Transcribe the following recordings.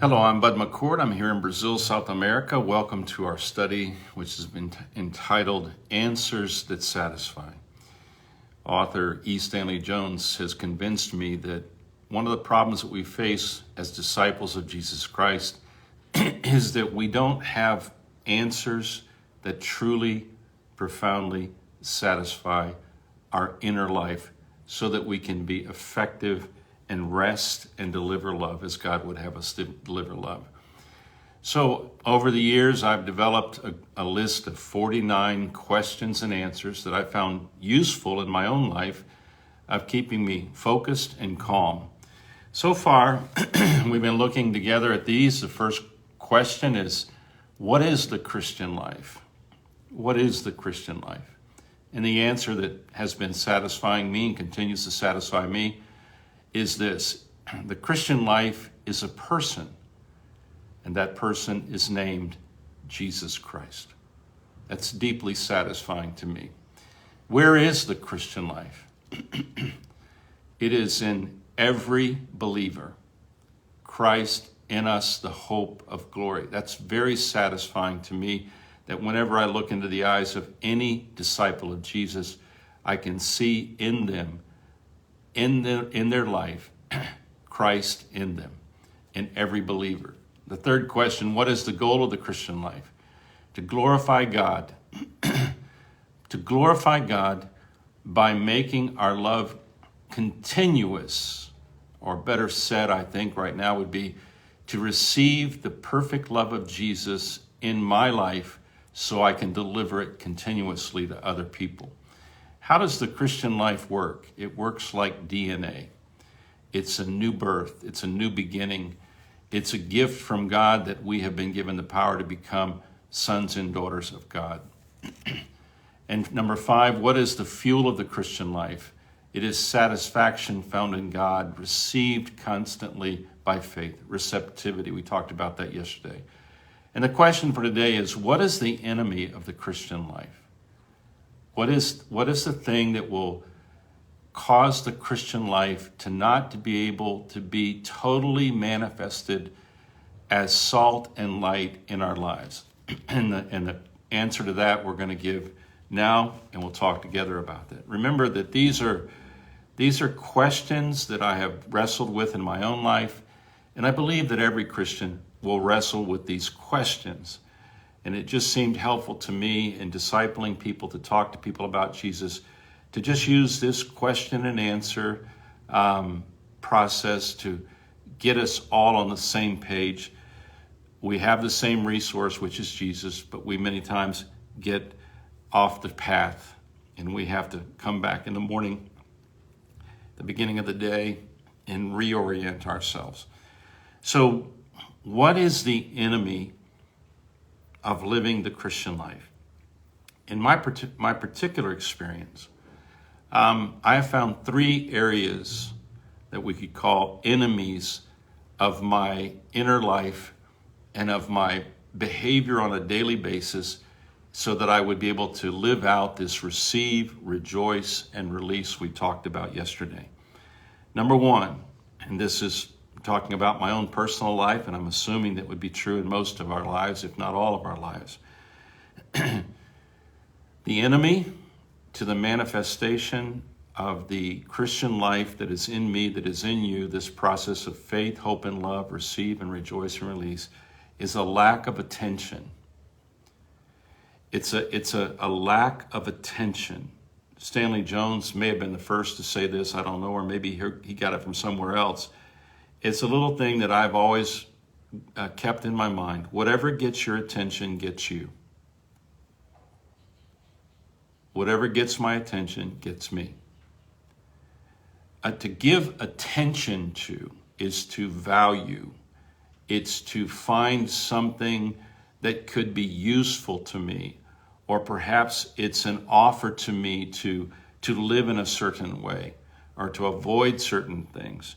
Hello, I'm Bud McCord. I'm here in Brazil, South America. Welcome to our study, which has been entitled Answers That Satisfy. Author E. Stanley Jones has convinced me that one of the problems that we face as disciples of Jesus Christ is that we don't have answers that truly, profoundly satisfy our inner life so that we can be effective and rest and deliver love as God would have us to deliver love. So over the years, I've developed a list of 49 questions and answers that I found useful in my own life of keeping me focused and calm. So far, we've been looking together at these. The first question is, what is the Christian life? What is the Christian life? And the answer that has been satisfying me and continues to satisfy me is this: the Christian life is a person, and that person is named Jesus Christ. That's deeply satisfying to me. Where is the Christian life? It is in every believer. Christ in us, the hope of glory. That's very satisfying to me, that whenever I look into the eyes of any disciple of Jesus, I can see in them, in their life, Christ in them, in every believer. The third question, what is the goal of the Christian life? To glorify God. To glorify God by making our love continuous, or better said, I think right now would be to receive the perfect love of Jesus in my life so I can deliver it continuously to other people. How does the Christian life work? It works like DNA. It's a new birth. It's a new beginning. It's a gift from God that we have been given the power to become sons and daughters of God. And number 5, what is the fuel of the Christian life? It is satisfaction found in God, received constantly by faith, receptivity. We talked about that yesterday. And the question for today is, what is the enemy of the Christian life? What is the thing that will cause the Christian life to not to be able to be totally manifested as salt and light in our lives? And the answer to that we're going to give now, and we'll talk together about that. Remember that these are questions that I have wrestled with in my own life, and I believe that every Christian will wrestle with these questions. And it just seemed helpful to me in discipling people, to talk to people about Jesus, to just use this question and answer process to get us all on the same page. We have the same resource, which is Jesus, but we many times get off the path, and we have to come back in the morning, the beginning of the day, and reorient ourselves. So what is the enemy of living the Christian life? In my particular experience, I have found 3 areas that we could call enemies of my inner life and of my behavior on a daily basis, so that I would be able to live out this receive, rejoice, and release we talked about yesterday. Number 1, and this is talking about my own personal life, and I'm assuming that would be true in most of our lives, if not all of our lives. The enemy to the manifestation of the Christian life that is in me, that is in you, this process of faith, hope, and love, receive and rejoice and release, is a lack of attention. It's a lack of attention. Stanley Jones may have been the first to say this, I don't know, or maybe he got it from somewhere else. It's a little thing that I've always kept in my mind. Whatever gets your attention gets you. Whatever gets my attention gets me. To give attention to is to value. It's to find something that could be useful to me, or perhaps it's an offer to me to live in a certain way or to avoid certain things.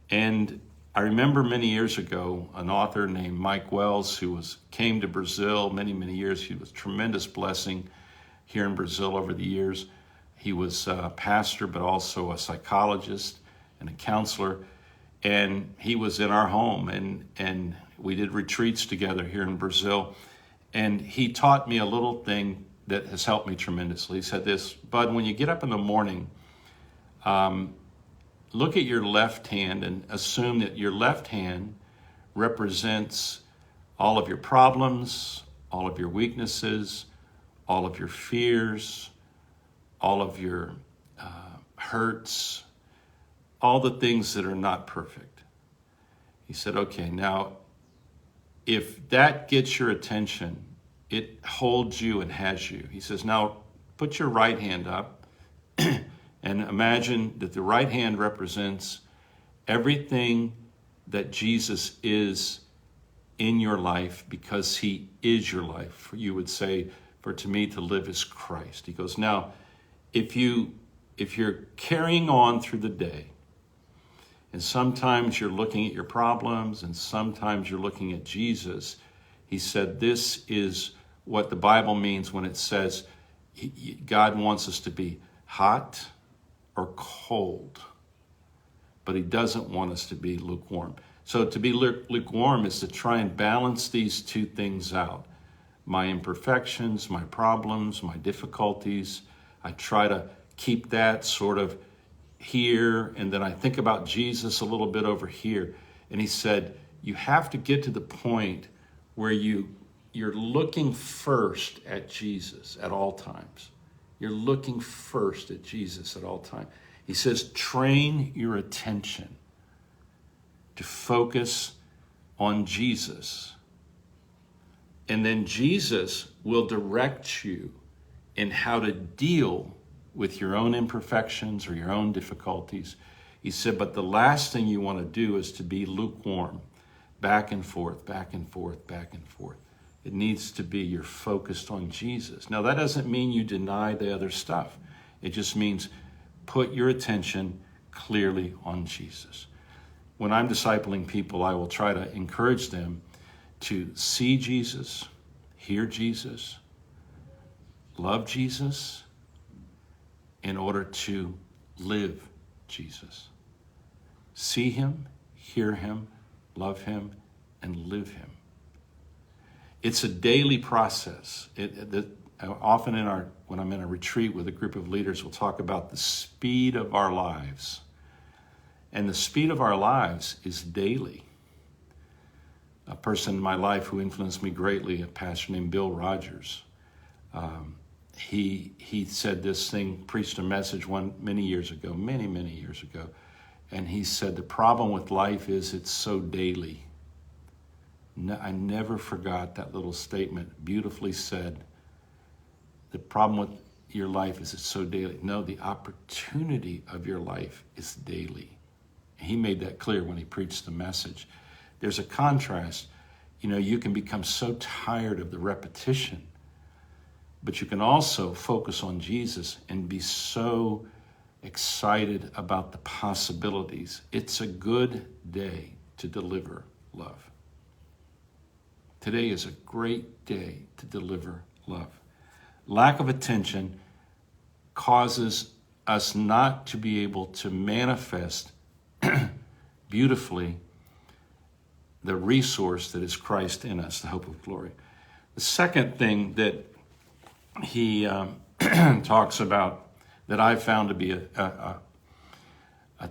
And I remember many years ago, an author named Mike Wells, who came to Brazil many, many years. He was a tremendous blessing here in Brazil over the years. He was a pastor, but also a psychologist and a counselor. and he was in our home, and we did retreats together here in Brazil. And he taught me a little thing that has helped me tremendously. He said this: Bud, when you get up in the morning, look at your left hand and assume that your left hand represents all of your problems, all of your weaknesses, all of your fears, all of your hurts, all the things that are not perfect. He said, okay, now, if that gets your attention, it holds you and has you. He says, now put your right hand up and imagine that the right hand represents everything that Jesus is in your life, because he is your life. You would say, for to me to live is Christ. He goes, now, if you're carrying on through the day, and sometimes you're looking at your problems and sometimes you're looking at Jesus, he said this is what the Bible means when it says God wants us to be hot or cold, but he doesn't want us to be lukewarm. So to be lukewarm is to try and balance these two things out. My imperfections, my problems, my difficulties, I try to keep that sort of here, and then I think about Jesus a little bit over here. And he said, you have to get to the point where you're looking first at Jesus at all times. You're looking first at Jesus at all times. He says, train your attention to focus on Jesus. And then Jesus will direct you in how to deal with your own imperfections or your own difficulties. He said, but the last thing you want to do is to be lukewarm, back and forth, back and forth, back and forth. It needs to be you're focused on Jesus. Now, that doesn't mean you deny the other stuff. It just means put your attention clearly on Jesus. When I'm discipling people, I will try to encourage them to see Jesus, hear Jesus, love Jesus, in order to live Jesus. See him, hear him, love him, and live him. It's a daily process. Often when I'm in a retreat with a group of leaders, we'll talk about the speed of our lives. And the speed of our lives is daily. A person in my life who influenced me greatly, a pastor named Bill Rogers, he said this thing, preached a message many years ago, and he said, the problem with life is it's so daily. I never forgot that little statement, beautifully said. The problem with your life is it's so daily. No, the opportunity of your life is daily. He made that clear when he preached the message. There's a contrast. You can become so tired of the repetition, but you can also focus on Jesus and be so excited about the possibilities. It's a good day to deliver love. Today is a great day to deliver love. Lack of attention causes us not to be able to manifest beautifully the resource that is Christ in us, the hope of glory. The second thing that he talks about that I found to be a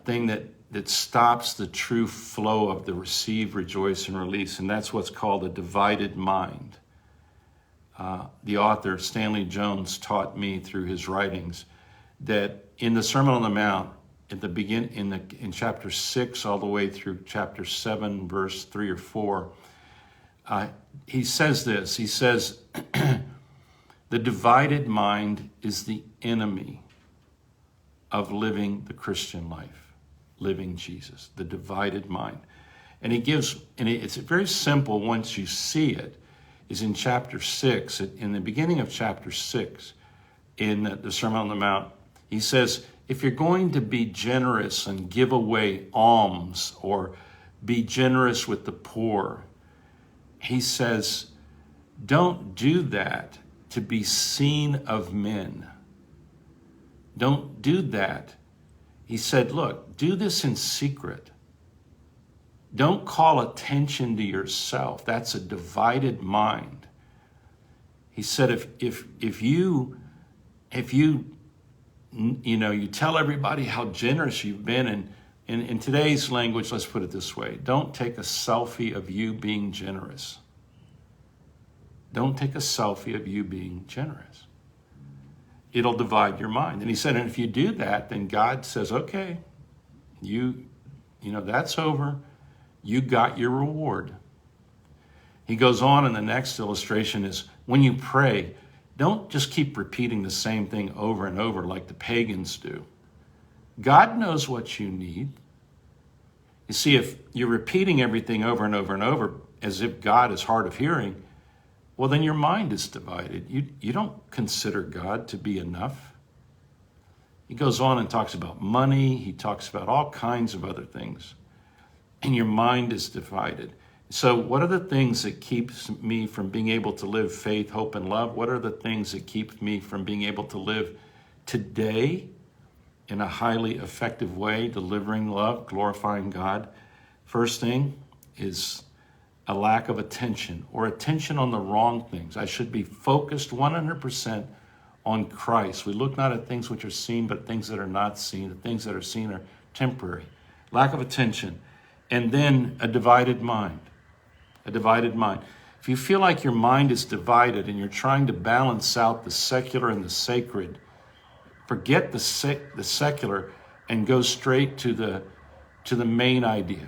thing that stops the true flow of the receive, rejoice, and release, and that's what's called a divided mind. The author, Stanley Jones, taught me through his writings that in the Sermon on the Mount, at the in chapter 6 all the way through chapter 7, verse 3 or 4, he says this. He says, the divided mind is the enemy of living the Christian life, living Jesus, the divided mind. And it's very simple once you see it, is in chapter 6, in the beginning of chapter 6, in the Sermon on the Mount, he says, if you're going to be generous and give away alms or be generous with the poor, he says, don't do that to be seen of men. Don't do that. He said, look, do this in secret. Don't call attention to yourself. That's a divided mind. He said, if you tell everybody how generous you've been, and in today's language, let's put it this way: don't take a selfie of you being generous. Don't take a selfie of you being generous. It'll divide your mind. And he said, and if you do that, then God says, okay, that's over. You got your reward. He goes on, and the next illustration is when you pray, don't just keep repeating the same thing over and over like the pagans do. God knows what you need. You see, if you're repeating everything over and over and over as if God is hard of hearing, well, then your mind is divided. You don't consider God to be enough. He goes on and talks about money. He talks about all kinds of other things. And your mind is divided. So what are the things that keeps me from being able to live faith, hope, and love? What are the things that keep me from being able to live today in a highly effective way, delivering love, glorifying God? First thing is a lack of attention, or attention on the wrong things. I should be focused 100% on Christ. We look not at things which are seen, but things that are not seen. The things that are seen are temporary. Lack of attention. And then a divided mind. A divided mind. If you feel like your mind is divided and you're trying to balance out the secular and the sacred, forget the secular and go straight to the main idea.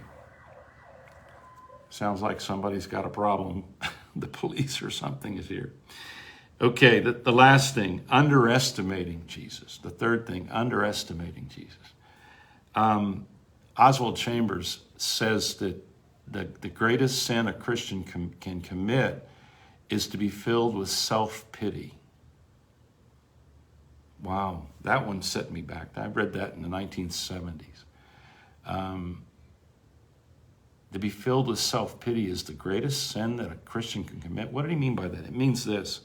Sounds like somebody's got a problem. The police or something is here. Okay, the last thing, underestimating Jesus. The third thing, underestimating Jesus. Oswald Chambers says that the greatest sin a Christian can commit is to be filled with self-pity. Wow, that one set me back. I read that in the 1970s. To be filled with self-pity is the greatest sin that a Christian can commit. What did he mean by that? It means this: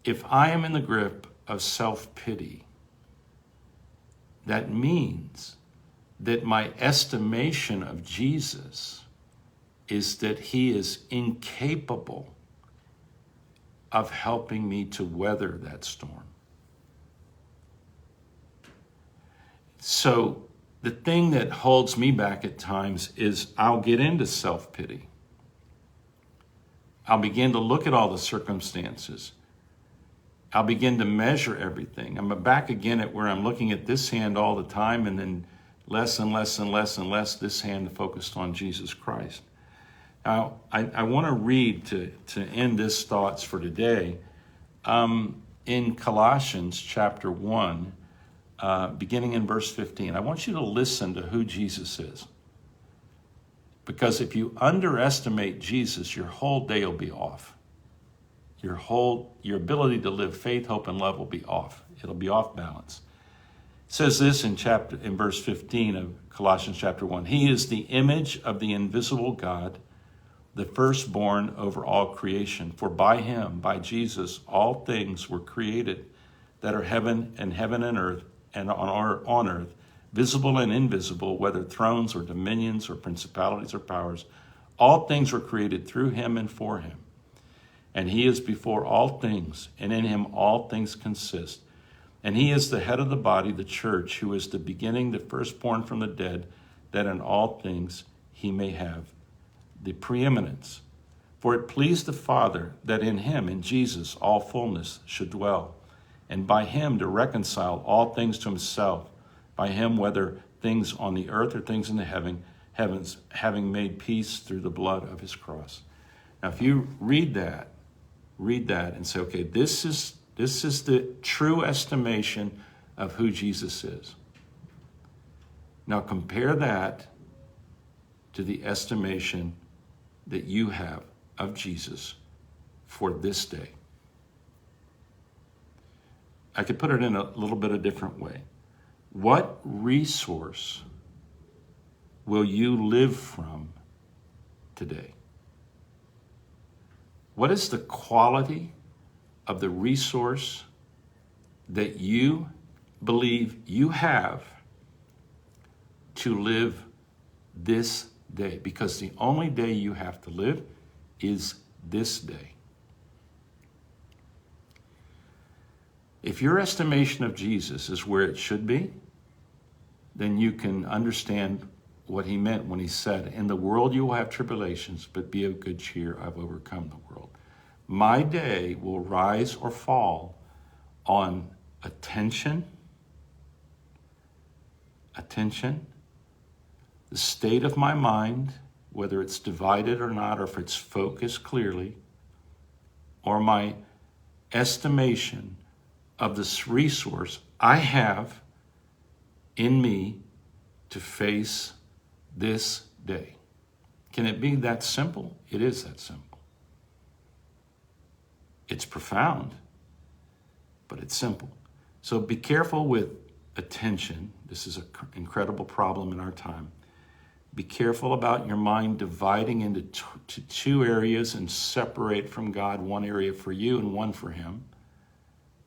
if I am in the grip of self-pity, that means that my estimation of Jesus is that he is incapable of helping me to weather that storm. So the thing that holds me back at times is I'll get into self-pity. I'll begin to look at all the circumstances. I'll begin to measure everything. I'm back again at where I'm looking at this hand all the time, and then less and less and less and less this hand focused on Jesus Christ. Now, I want to read to end this thoughts for today. In Colossians chapter 1, beginning in verse 15, I want you to listen to who Jesus is. Because if you underestimate Jesus, your whole day will be off. Your ability to live faith, hope, and love will be off. It'll be off balance. It says this in verse 15 of Colossians chapter 1. He is the image of the invisible God, the firstborn over all creation. For by him, by Jesus, all things were created that are heaven and earth, and on earth, visible and invisible, whether thrones or dominions or principalities or powers. All things were created through him and for him. And he is before all things, and in him all things consist. And he is the head of the body, the church, who is the beginning, the firstborn from the dead, that in all things he may have the preeminence. For it pleased the Father that in him, in Jesus, all fullness should dwell, and by him to reconcile all things to himself, by him whether things on the earth or things in the heavens, having made peace through the blood of his cross. Now, if you read that and say, okay, this is the true estimation of who Jesus is. Now compare that to the estimation that you have of Jesus for this day. I could put it in a little bit of a different way. What resource will you live from today? What is the quality of the resource that you believe you have to live this day, because the only day you have to live is this day. If your estimation of Jesus is where it should be, then you can understand what he meant when he said, in the world you will have tribulations, but be of good cheer, I've overcome the world. My day will rise or fall on attention, the state of my mind, whether it's divided or not, or if it's focused clearly, or my estimation of this resource I have in me to face this day. Can it be that simple? It is that simple. It's profound, but it's simple. So be careful with attention. This is an incredible problem in our time. Be careful about your mind dividing into two areas and separate from God, one area for you and one for him,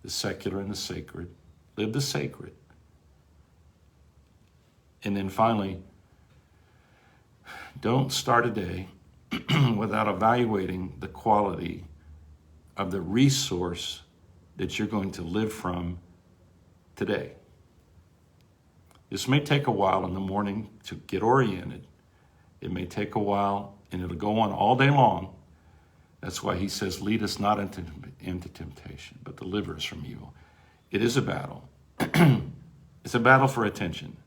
the secular and the sacred. Live the sacred. And then finally, don't start a day without evaluating the quality of the resource that you're going to live from today. This may take a while in the morning to get oriented. It may take a while, and it'll go on all day long. That's why he says, lead us not into temptation, but deliver us from evil. It is a battle. It's a battle for attention.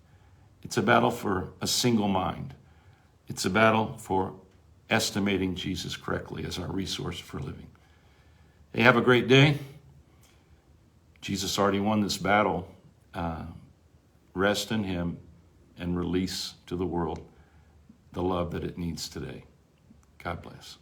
It's a battle for a single mind. It's a battle for estimating Jesus correctly as our resource for living. Hey, have a great day. Jesus already won this battle. Rest in him and release to the world the love that it needs today. God bless.